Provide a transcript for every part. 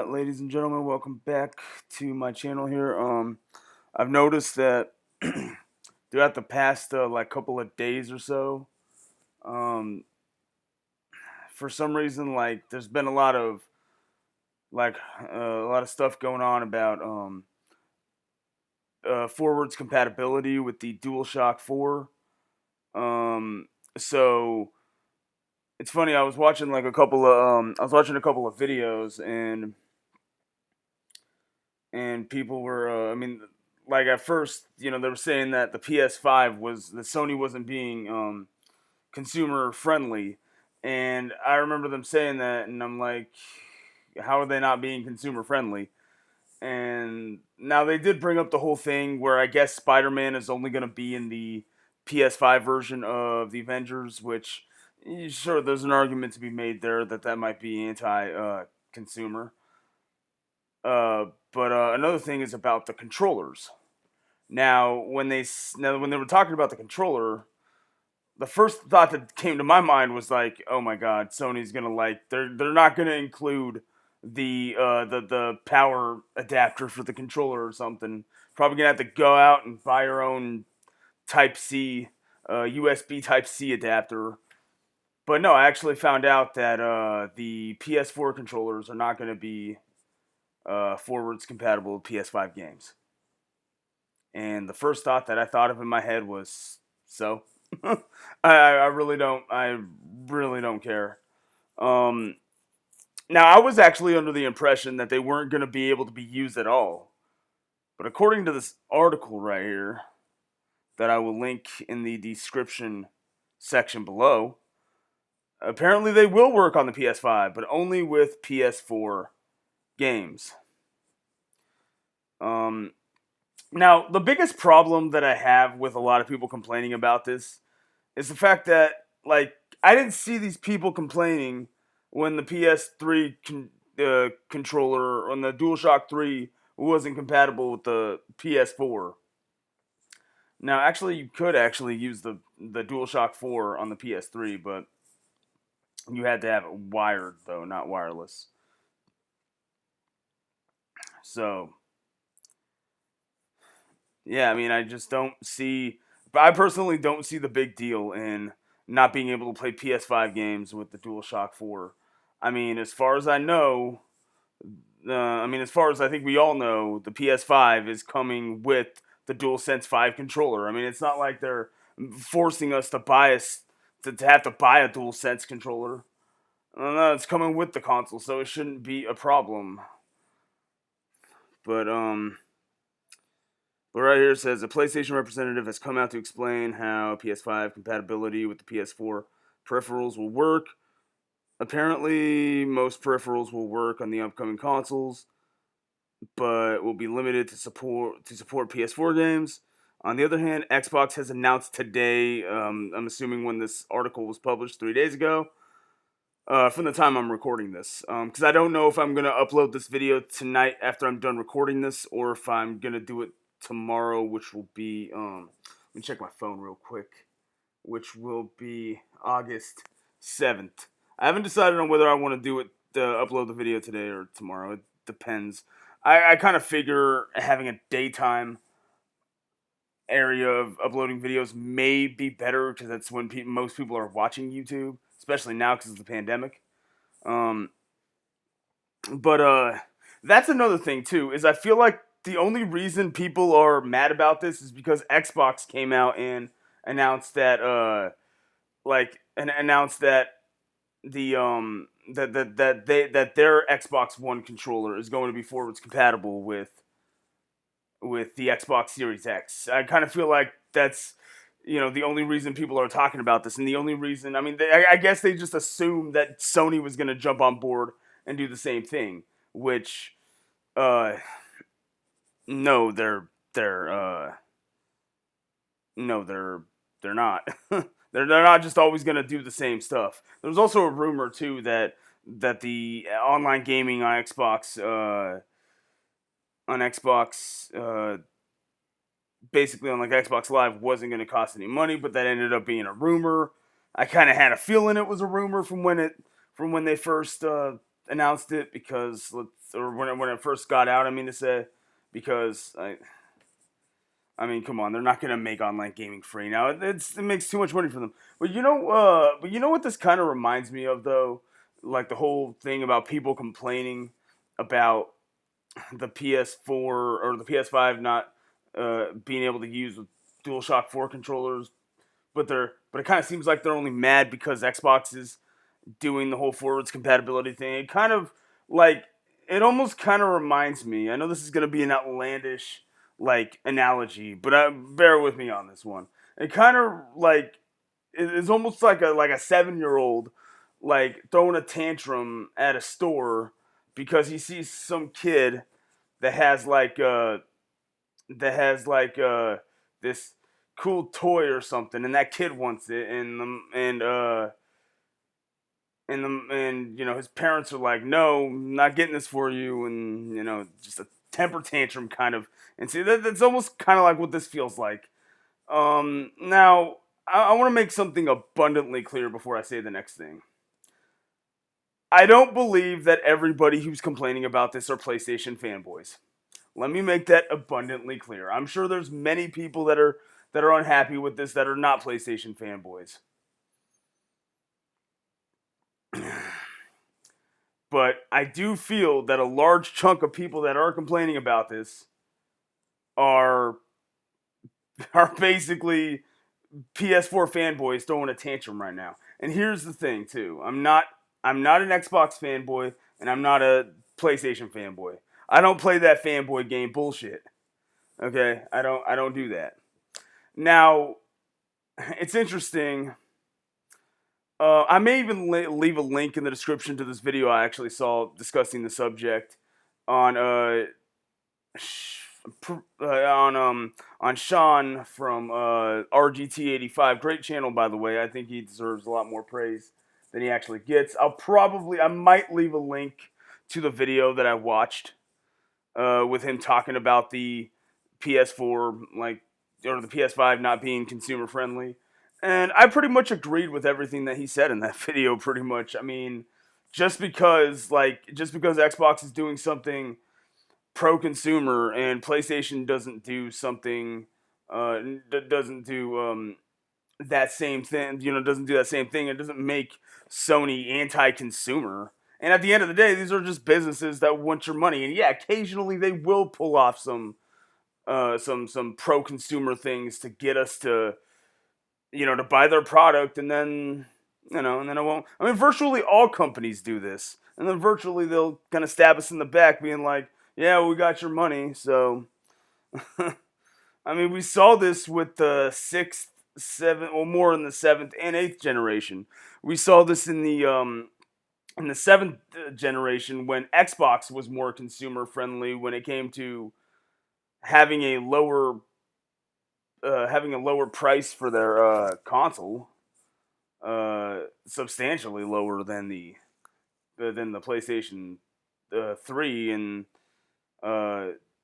Alright, ladies and gentlemen, welcome back to my channel here. I've noticed that throughout the past couple of days or so, um, for some reason, there's been a lot of stuff going on about forwards compatibility with the Dualshock 4. Um, so it's funny. I was watching a couple of videos and people were like at first, they were saying that the PS5 was the Sony wasn't being consumer friendly, and I remember them saying that, and I'm like, how are they not being consumer friendly? And now they did bring up the whole thing where I guess Spider-Man is only going to be in the PS5 version of the Avengers, which sure there's an argument to be made there that that might be anti consumer. But another thing is about the controllers. Now when they were talking about the controller, the first thought that came to my mind was like, oh my god, Sony's gonna they're not gonna include the power adapter for the controller or something. Probably gonna have to go out and buy your own Type C, USB Type C adapter. But no, I actually found out that the PS4 controllers are not going to be forwards compatible with PS5 games. And the first thought that I thought of in my head was, so I really don't care. Um, Now I was actually under the impression that they weren't going to be able to be used at all, but according to this article right here that I will link in the description section below, apparently they will work on the PS5, but only with PS4 games. Um, Now, the biggest problem that I have with a lot of people complaining about this is the fact that, I didn't see these people complaining when the PS3 controller on the DualShock 3 wasn't compatible with the PS4. Now, actually, you could actually use the DualShock 4 on the PS3, but you had to have it wired, though, not wireless. So, yeah, I mean, I just don't see. I personally don't see the big deal in not being able to play PS5 games with the DualShock 4. I mean, as far as I know, as far as I think we all know, the PS5 is coming with the DualSense 5 controller. I mean, it's not like they're forcing us to to have to buy a DualSense controller. No, it's coming with the console, so it shouldn't be a problem. But But right here it says a PlayStation representative has come out to explain how PS5 compatibility with the PS4 peripherals will work. Apparently, most peripherals will work on the upcoming consoles, but will be limited to support PS4 games. On the other hand, Xbox has announced today, I'm assuming when this article was published 3 days ago, from the time I'm recording this, because I don't know if I'm going to upload this video tonight after I'm done recording this, or if I'm going to do it tomorrow, which will be, let me check my phone real quick, which will be August 7th. I haven't decided on whether I want to do it, upload the video today or tomorrow. It depends. I kind of figure having a daytime area of uploading videos may be better because that's when most people are watching YouTube, especially now because of the pandemic. Um, but that's another thing too. Is I feel like the only reason people are mad about this is because Xbox came out and announced that announced that that their Xbox One controller is going to be forwards compatible with the Xbox Series X. I kind of feel like that's the only reason people are talking about this, and the only reason I guess they just assumed that Sony was going to jump on board and do the same thing, which uh no no they're not. They're not just always going to do the same stuff. There's also a rumor too that the online gaming on Xbox basically on Xbox Live wasn't going to cost any money, but that ended up being a rumor. I kind of had a feeling it was a rumor from when they first announced it or when it first got out. I mean to say, because I mean, come on, they're not gonna make online gaming free now. It makes too much money for them. But you know what this kind of reminds me of though, like the whole thing about people complaining about the PS4 or the PS5 not being able to use with Dualshock 4 controllers, but it kind of seems like they're only mad because Xbox is doing the whole forwards compatibility thing. It kind of like it almost kind of reminds me. I know this is going to be an outlandish like analogy, but bear with me on this one. It kind of like it's almost like a 7-year-old like throwing a tantrum at a store because he sees some kid that has this cool toy or something, and that kid wants it, and you know his parents are like, no, I'm not getting this for you, and you know just a temper tantrum kind of, and see that's almost kind of like what this feels like. Now I want to make something abundantly clear before I say the next thing. I don't believe that everybody who's complaining about this are PlayStation fanboys. Let me make that abundantly clear. I'm sure there's many people that are unhappy with this that are not PlayStation fanboys. But I do feel that a large chunk of people that are complaining about this are are basically PS4 fanboys throwing a tantrum right now. And here's the thing too. I'm not an Xbox fanboy and I'm not a PlayStation fanboy. I don't play that fanboy game bullshit. Okay? I don't do that. Now, it's interesting. I may even leave a link in the description to this video I actually saw discussing the subject on on Sean from RGT85. Great channel, by the way. I think he deserves a lot more praise than he actually gets. I might leave a link to the video that I watched with him talking about the PS4, or the PS5 not being consumer friendly. And I pretty much agreed with everything that he said in that video, pretty much. I mean, just because Xbox is doing something pro consumer and PlayStation doesn't do something doesn't do that same thing, doesn't do that same thing, it doesn't make Sony anti-consumer. And at the end of the day, these are just businesses that want your money. And yeah, occasionally they will pull off some pro consumer things to get us to buy their product, and then it won't. I mean, virtually all companies do this, and then virtually they'll kind of stab us in the back, being like, "Yeah, we got your money." So, I mean, we saw this with the sixth, seventh, well, more in the seventh and eighth generation. We saw this in the seventh generation when Xbox was more consumer friendly when it came to having a lower price for their console, substantially lower than the PlayStation 3, and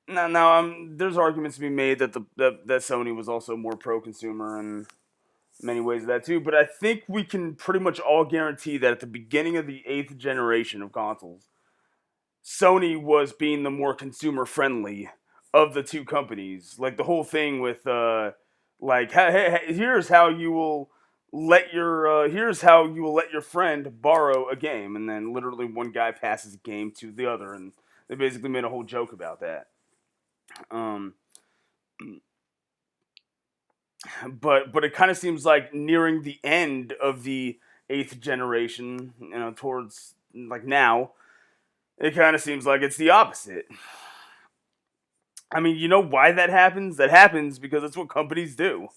now there's arguments to be made that Sony was also more pro consumer in many ways of that too. But I think we can pretty much all guarantee that at the beginning of the eighth generation of consoles, Sony was being the more consumer friendly of the two companies. Like the whole thing with hey, here's how you will let your friend borrow a game, and then literally one guy passes a game to the other, and they basically made a whole joke about that. Um, but it kind of seems like nearing the end of the eighth generation, towards like now, it kind of seems like it's the opposite. I mean, you know why that happens? That happens because that's what companies do.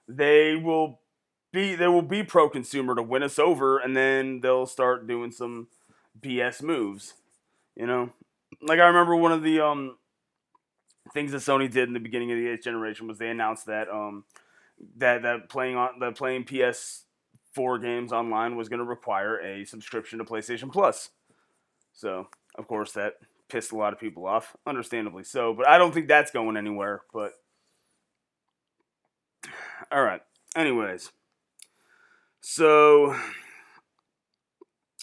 They will be pro consumer to win us over, and then they'll start doing some BS moves. You know, like I remember one of the things that Sony did in the beginning of the eighth generation was they announced that playing PS4 games online was going to require a subscription to PlayStation Plus. So of course that pissed a lot of people off, understandably so. But I don't think that's going anywhere. But all right. Anyways, so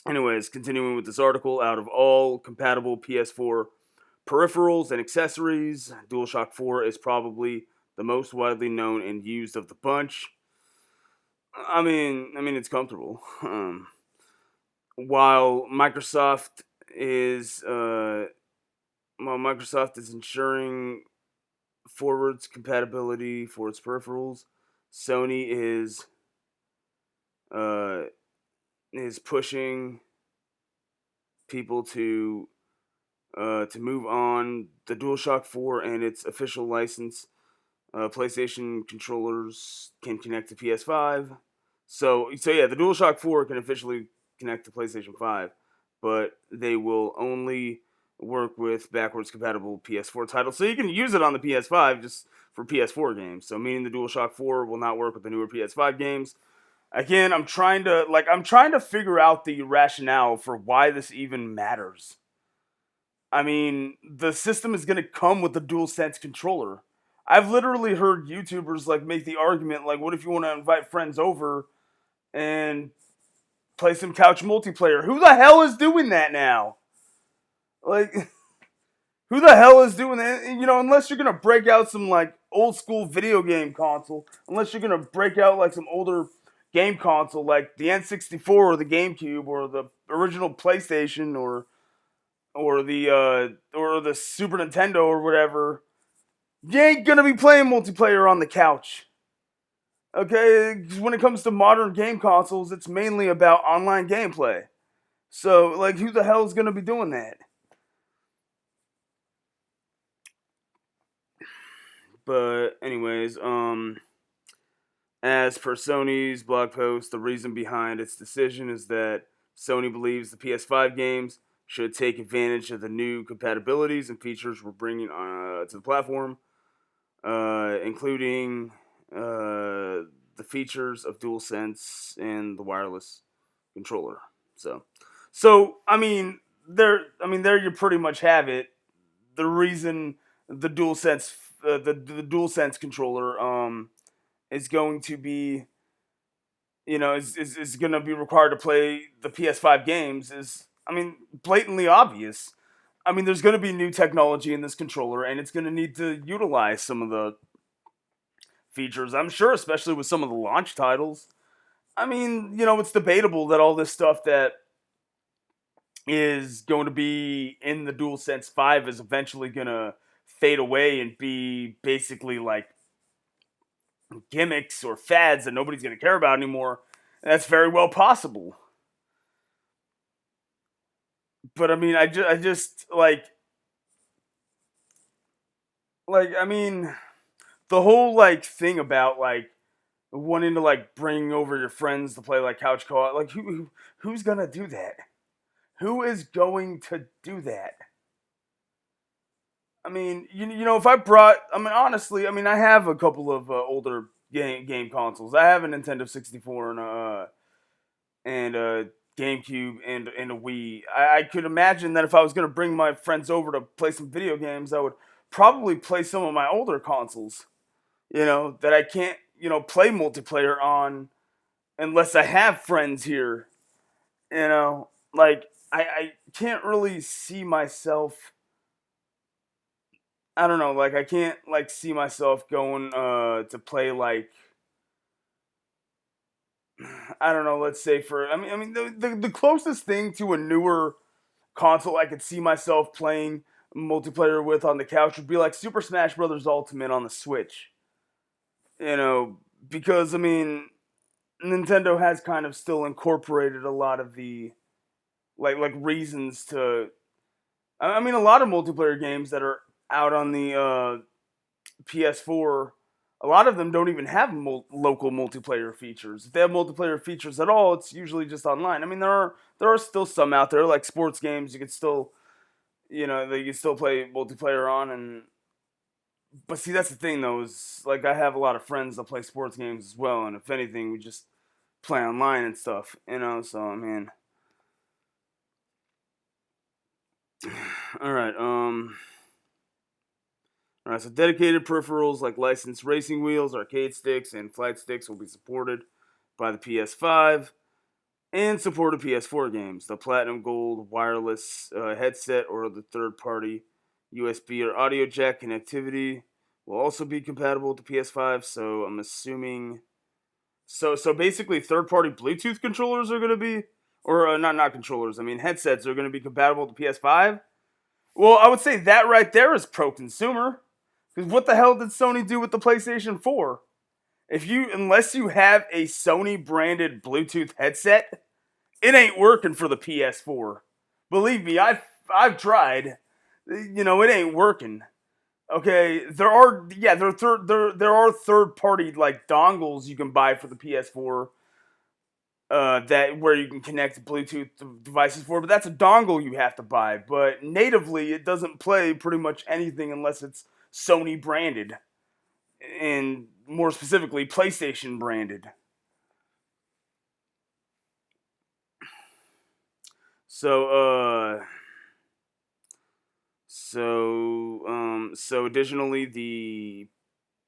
Anyways, continuing with this article, out of all compatible PS4 peripherals and accessories, DualShock 4 is probably the most widely known and used of the bunch. I mean, it's comfortable. While Microsoft is ensuring forwards compatibility for its peripherals, Sony uh, is pushing people to move on. The DualShock 4 and its official license PlayStation controllers can connect to PS5. So yeah, the DualShock 4 can officially connect to PlayStation 5, but they will only work with backwards compatible PS4 titles. So you can use it on the PS5 just for PS4 games. So meaning the DualShock 4 will not work with the newer PS5 games. Again, I'm trying to figure out the rationale for why this even matters. I mean, the system is going to come with the DualSense controller. I've literally heard YouTubers like make the argument like, what if you want to invite friends over and play some couch multiplayer? Who the hell is doing that now? Like, who the hell is doing that? You know, unless you're gonna break out some like old school video game console, unless you're gonna break out like some older game console like the N64 or the GameCube or the original PlayStation or the Super Nintendo or whatever, you ain't gonna be playing multiplayer on the couch. Okay, 'cause when it comes to modern game consoles, it's mainly about online gameplay. So, like, who the hell is gonna be doing that? But, anyways, as per Sony's blog post, the reason behind its decision is that Sony believes the PS5 games should take advantage of the new compatibilities and features we're bringing to the platform, including the features of DualSense and the wireless controller. So there you pretty much have it. The reason the DualSense, the DualSense controller, is going to be, is going to be required to play the PS5 games is, blatantly obvious. There's going to be new technology in this controller, and it's going to need to utilize some of the features, I'm sure, especially with some of the launch titles. It's debatable that all this stuff that is going to be in the DualSense 5 is eventually going to fade away and be basically like gimmicks or fads that nobody's going to care about anymore. And that's very well possible. But I just the whole like thing about like wanting to like bring over your friends to play like couch co-op, like who's gonna do that? Who is going to do that? If I brought, honestly, I have a couple of older game consoles. I have a Nintendo 64 and a GameCube and a Wii. I could imagine that if I was gonna bring my friends over to play some video games, I would probably play some of my older consoles. That I can't play multiplayer on unless I have friends here. Like I can't really see myself. I don't know, like I can't like see myself going to play like I don't know, let's say for the closest thing to a newer console I could see myself playing multiplayer with on the couch would be like Super Smash Brothers Ultimate on the Switch. You know, because Nintendo has kind of still incorporated a lot of the like reasons to a lot of multiplayer games that are out on the PS4, a lot of them don't even have local multiplayer features. If they have multiplayer features at all, it's usually just online. There are still some out there like sports games. You could still you can still play multiplayer on, and but see that's the thing though is like I have a lot of friends that play sports games as well, and if anything, we just play online and stuff. So all right. All right, so dedicated peripherals like licensed racing wheels, arcade sticks, and flight sticks will be supported by the PS5. and supported PS4 games. The Platinum Gold wireless headset or the third-party USB or audio jack connectivity will also be compatible with the PS5. So I'm assuming. So basically, third-party Bluetooth controllers are going to be, or not controllers. I mean headsets are going to be compatible with the PS5. Well, I would say that right there is pro-consumer. Because what the hell did Sony do with the PlayStation 4? Unless you have a Sony branded Bluetooth headset, it ain't working for the PS4. Believe me, I've tried. It ain't working. Okay, there are third party like dongles you can buy for the PS4 that where you can connect Bluetooth devices for, but that's a dongle you have to buy. But natively, it doesn't play pretty much anything unless it's Sony branded, and more specifically, PlayStation branded. So, additionally, the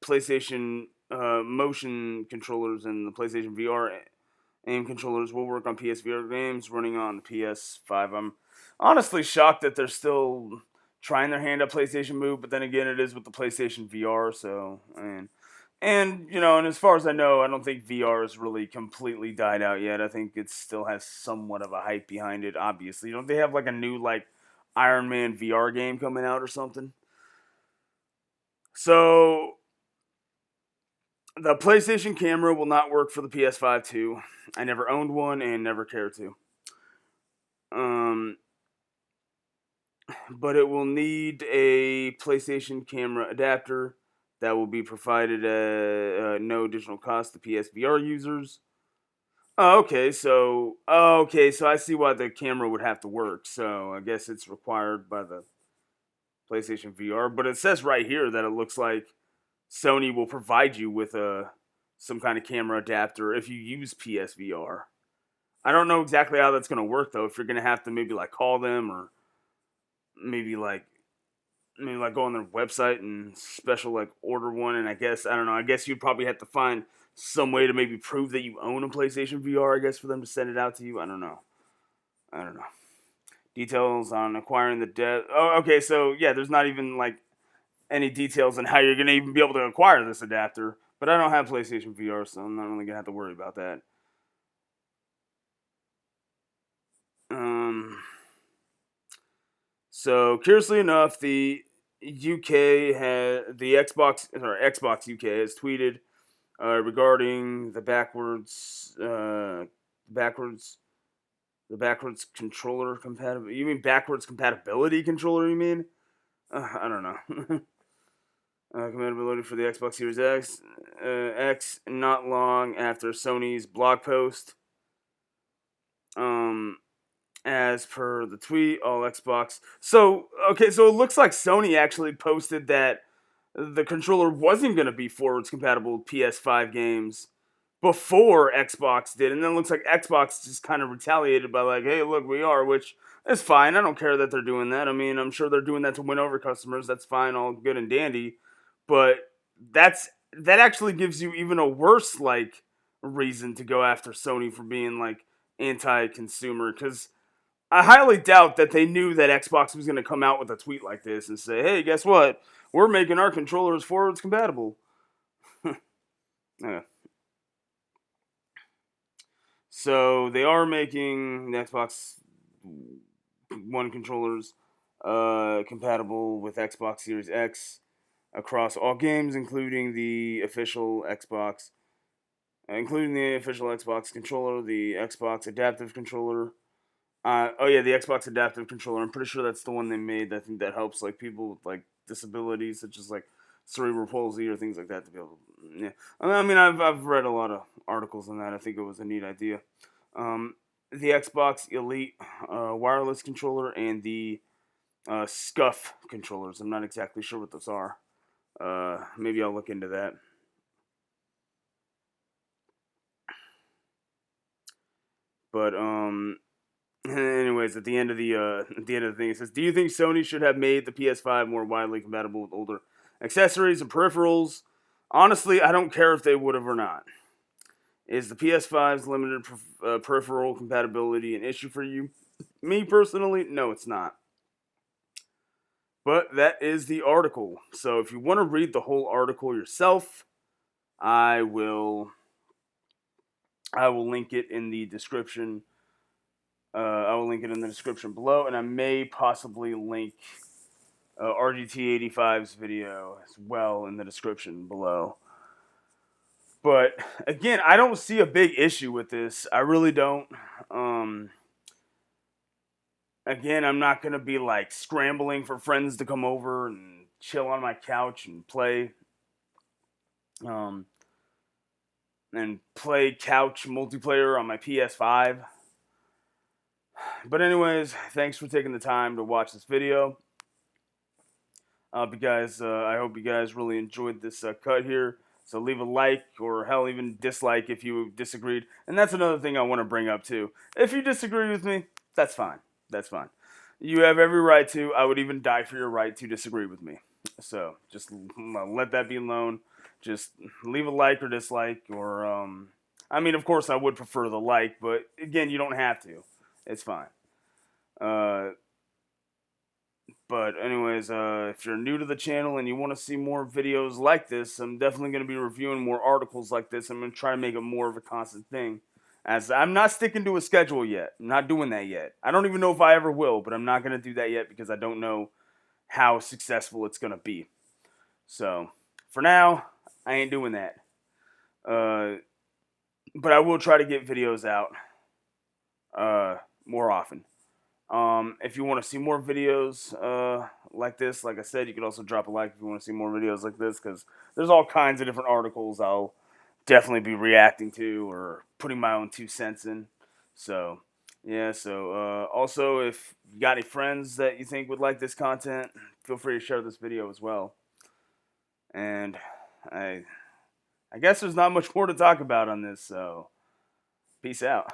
PlayStation motion controllers and the PlayStation VR aim controllers will work on PSVR games running on the PS5. I'm honestly shocked that they're still trying their hand at PlayStation Move, but then again, it is with the PlayStation VR. So, and as far as I know, I don't think VR has really completely died out yet. I think it still has somewhat of a hype behind it. Obviously, don't they have like a new like Iron Man VR game coming out or something? So the PlayStation camera will not work for the PS5 too. I never owned one and never care to. Um, but it will need a PlayStation camera adapter that will be provided at no additional cost to PSVR users. So I see why the camera would have to work. So I guess it's required by the PlayStation VR. But it says right here that it looks like Sony will provide you with some kind of camera adapter if you use PSVR. I don't know exactly how that's gonna work though. If you're gonna have to maybe like call them or maybe like go on their website and special like order one, and I don't know. I guess you'd probably have to find some way to maybe prove that you own a PlayStation VR. I guess for them to send it out to you. I don't know. I don't know. Details on acquiring the debt. Oh, okay. So yeah, there's not even like any details on how you're gonna even be able to acquire this adapter. But I don't have PlayStation VR, so I'm not really gonna have to worry about that. Um. So curiously enough, the UK had the Xbox UK has tweeted regarding backwards the backwards controller compatibility. You mean backwards compatibility controller? You mean? I don't know. Compatibility for the Xbox Series X. Not long after Sony's blog post. Um, as per the tweet, all Xbox. So it looks like Sony actually posted that the controller wasn't going to be forwards compatible with PS5 games before Xbox did, and then it looks like Xbox just kind of retaliated by like, "Hey, look, we are," which is fine. I don't care that they're doing that. I mean, I'm sure they're doing that to win over customers. That's fine, all good and dandy. But that actually gives you even a worse like reason to go after Sony for being like anti-consumer, because I highly doubt that they knew that Xbox was going to come out with a tweet like this and say, "Hey, guess what? We're making our controllers forwards compatible." Yeah. So they are making the Xbox One controllers compatible with Xbox Series X across all games, including the official Xbox controller, the Xbox adaptive controller. The Xbox adaptive controller. I'm pretty sure that's the one they made. I think that helps like people with like disabilities, such as like cerebral palsy or things like that, to be able. Yeah, I mean, I've read a lot of articles on that. I think it was a neat idea. Um, the Xbox Elite wireless controller and the Scuff controllers. I'm not exactly sure what those are. Maybe I'll look into that. But anyways, at the end of the thing, it says, "Do you think Sony should have made the PS5 more widely compatible with older accessories and peripherals? Honestly, I don't care if they would have or not. Is the PS5's limited peripheral compatibility an issue for you? Me personally, no, it's not. But that is the article. So if you want to read the whole article yourself, I will link it in the description. I will link it in the description below, and I may possibly link RGT85's video as well in the description below. But again, I don't see a big issue with this. I really don't. Again, I'm not gonna be like scrambling for friends to come over and chill on my couch and play. Um, and play couch multiplayer on my PS5. But anyways, thanks for taking the time to watch this video. I hope you guys really enjoyed this cut here. So leave a like, or hell, even dislike if you disagreed. And that's another thing I want to bring up too. If you disagree with me, that's fine. That's fine. You have every right to. I would even die for your right to disagree with me. So just let that be known. Just leave a like or dislike, or I mean, of course, I would prefer the like, but again, you don't have to. It's fine. But anyways, if you're new to the channel and you want to see more videos like this, I'm definitely going to be reviewing more articles like this. I'm going to try to make it more of a constant thing. As I'm not sticking to a schedule yet. I'm not doing that yet. I don't even know if I ever will, but I'm not going to do that yet because I don't know how successful it's going to be. So, for now, I ain't doing that. But I will try to get videos out more often. If you want to see more videos like this, like I said, you can also drop a like if you want to see more videos like this, because there's all kinds of different articles I'll definitely be reacting to or putting my own 2 cents in. So, yeah, so also, if you got any friends that you think would like this content, feel free to share this video as well. And I guess there's not much more to talk about on this, so peace out.